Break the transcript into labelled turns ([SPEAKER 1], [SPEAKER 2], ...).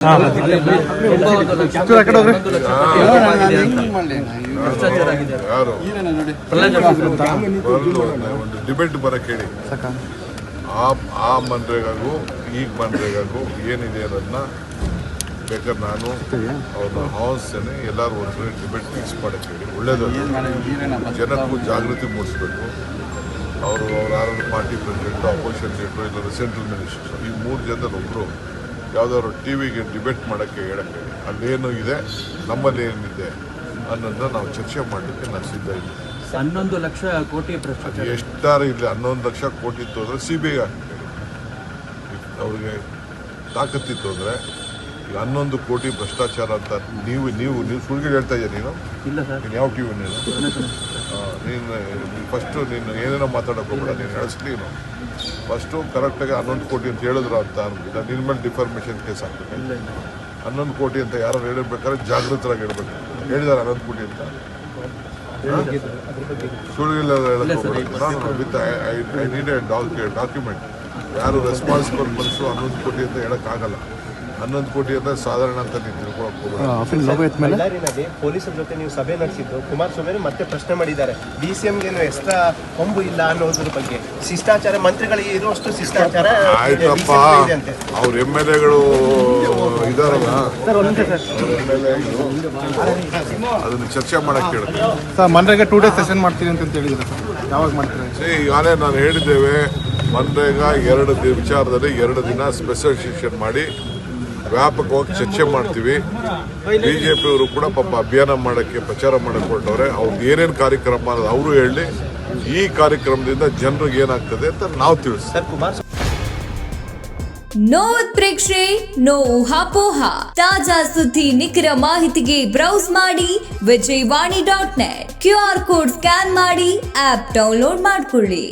[SPEAKER 1] ಒಂದು ಡಿಬೇಟ್ ಬರಕ್ಕೆ ಹೇಳಿ. ಆ ಮನ್ರೇಗಾಗೂ ಈಗ ಮನ್ರೇಗಾಗೂ ಏನಿದೆ ಅನ್ನೋದನ್ನ ಬೇಕಾದ್ರೆ ನಾನು ಅವ್ರನ್ನ ಆಹ್ವಾನಿಸ್ತೇನೆ. ಎಲ್ಲರೂ ಒಂದು ಡಿಬೇಟ್ ಫಿಕ್ಸ್ ಮಾಡಕ್ಕೆ ಹೇಳಿ. ಒಳ್ಳೇದು, ಜನಕ್ಕೂ ಜಾಗೃತಿ ಮೂಡಿಸ್ಬೇಕು. ಅವರು ಯಾರಾದ್ರು ಪಾರ್ಟಿ ಪ್ರೆಸಿಡೆಂಟು, ಅಪೋಸಿಷನ್ ಲೀಡರು, ಇಲ್ಲ ಸೆಂಟ್ರಲ್ ಮಿನಿಸ್ಟರ್ಸ್, ಈ 3 ಜನದಲ್ಲಿ ಒಬ್ಬರು ಯಾವುದಾದ್ರು ಟಿ ವಿಗೆ ಡಿಬೇಟ್ ಮಾಡೋಕ್ಕೆ ಹೇಳಕ್ಕೆ ಹೇಳಿ. ಅಲ್ಲೇನು ಇದೆ, ನಮ್ಮಲ್ಲಿ ಏನಿದೆ ಅನ್ನೋದನ್ನ ನಾವು ಚರ್ಚೆ ಮಾಡಲಿಕ್ಕೆ ನಾನು ಸಿದ್ಧ ಇದ್ದೀನಿ.
[SPEAKER 2] 11 ಲಕ್ಷ ಕೋಟಿ ಭ್ರಷ್ಟಾಚಾರ
[SPEAKER 1] ಎಷ್ಟಾರು ಇಲ್ಲಿ 11 ಲಕ್ಷ ಕೋಟಿ ಇತ್ತು ಅಂದರೆ CBI ಅವ್ರಿಗೆ ತಾಕತ್ತಿತ್ತು ಅಂದರೆ ಈಗ 11 ಕೋಟಿ ಭ್ರಷ್ಟಾಚಾರ ಅಂತ ನೀವು ಸುಳ್ಳು ಹೇಳ್ತಾ ಇದ್ದೀಯ. ನೀನು ಯಾವ ಟಿ ವಿ ನೀನು ಫಸ್ಟು ನೀನು ಏನೇನೋ ಮಾತಾಡೋಕೆ ಹೋಗ್ಬೇಡ. ನೀನು ಹೇಳಿಸ್ಲಿ. ನೀನು ಫಸ್ಟು ಕರೆಕ್ಟಾಗಿ 11 ಕೋಟಿ ಅಂತ ಹೇಳಿದ್ರು ಅಂತ ಅನ್ಬಿಟ್ಟು ನಿನ್ನ ಮೇಲೆ ಡಿಫಾರ್ಮೇಷನ್ ಕೇಸ್ ಹಾಕ್ಬೇಕು. 11 ಕೋಟಿ ಅಂತ ಯಾರು ಹೇಳಿರ್ಬೇಕಾದ್ರೆ ಜಾಗೃತರಾಗಿ ಹೇಳ್ಬೇಕು. ಹೇಳಿದಾರೆ 11 ಕೋಟಿ ಅಂತ ಸುಳ್ಳಿಲ್ಲ ಹೇಳಕ್ಕೆ ಹೋಗ್ಬೇಕು. ನಾನು with I need A document. ಯಾರು ರೆಸ್ಪಾನ್ಸಿಬಲ್ ಮನಸ್ಸು 11 ಕೋಟಿ ಅಂತ ಹೇಳೋಕ್ಕಾಗಲ್ಲ. 11 ಕೋಟಿ ಅಂತ ಸಾಧಾರಣ ಅಂತ ನೀವು
[SPEAKER 3] ತಿಳ್ಕೊಳಕ್ಕೆ ಪೊಲೀಸರ ಜೊತೆ ನೀವು ಸಭೆ ನಡೆಸಿದ್ದು ಕುಮಾರಸ್ವಾಮಿ ಮತ್ತೆ ಪ್ರಶ್ನೆ ಮಾಡಿದ್ದಾರೆ. DCMಗೇನು ಎಕ್ಸ್ಟ್ರಾ ಕೊಂಬು ಇಲ್ಲ ಅನ್ನೋದ್ರ ಬಗ್ಗೆ. ಶಿಷ್ಟಾಚಾರ ಮಂತ್ರಿಗಳಿಗೆ ಇರುವಷ್ಟು ಶಿಷ್ಟಾಚಾರ
[SPEAKER 1] ಆಯ್ತಪ್ಪ. ಅವ್ರ MLAಗಳು ಇದಾರಲ್ಲ, ಅದನ್ನು ಚರ್ಚೆ ಮಾಡಕ್ಕೆ ಹೇಳ್ತೀನಿ.
[SPEAKER 4] ಮನ್ರೇಗಾ 2 ಡೇಸ್ ಸೆಷನ್ ಮಾಡ್ತೀವಿ ಅಂತ ಹೇಳಿದ್ರೆ ಯಾವಾಗ ಮಾಡ್ತೀರಿ?
[SPEAKER 1] ಈಗಾಗಲೇ ನಾನು ಹೇಳಿದ್ದೇವೆ. ಮನ್ರೇಗಾ 2 ವಿಚಾರದಲ್ಲಿ 2 ದಿನ ಸ್ಪೆಷಲ್ ಸೆಷನ್ ಮಾಡಿ ವ್ಯಾಪಕವಾಗಿ ಚರ್ಚೆ ಮಾಡ್ತೀವಿ. BJPಯವರು ಕೂಡ ಪಾಪ ಅಭಿಯಾನ ಮಾಡೋಕ್ಕೆ ಪ್ರಚಾರ ಮಾಡಕ್ಕೆ ಹೊರಟವ್ರೆ. ಅವ್ರದ್ದು ಏನೇನು ಕಾರ್ಯಕ್ರಮ ಅನ್ನೋದು ಅವರು ಹೇಳಿ. ಈ ಕಾರ್ಯಕ್ರಮದಿಂದ ಜನರಿಗೆ ಏನಾಗ್ತದೆ ಅಂತ ನಾವು ತಿಳಿಸ್ತೀವಿ.
[SPEAKER 5] ನೋ ಉತ್ಪ್ರೇಕ್ಷೆ, ನೋ ಊಹಾಪೋಹ. ತಾಜಾ ಸುದ್ದಿ ನಿಖರ ಮಾಹಿತಿಗೆ ಬ್ರೌಸ್ ಮಾಡಿ ವಿಜಯವಾಣಿ.net. QR ಕೋಡ್ ಸ್ಕ್ಯಾನ್ ಮಾಡಿ ಆಪ್ ಡೌನ್ಲೋಡ್ ಮಾಡಿಕೊಳ್ಳಿ.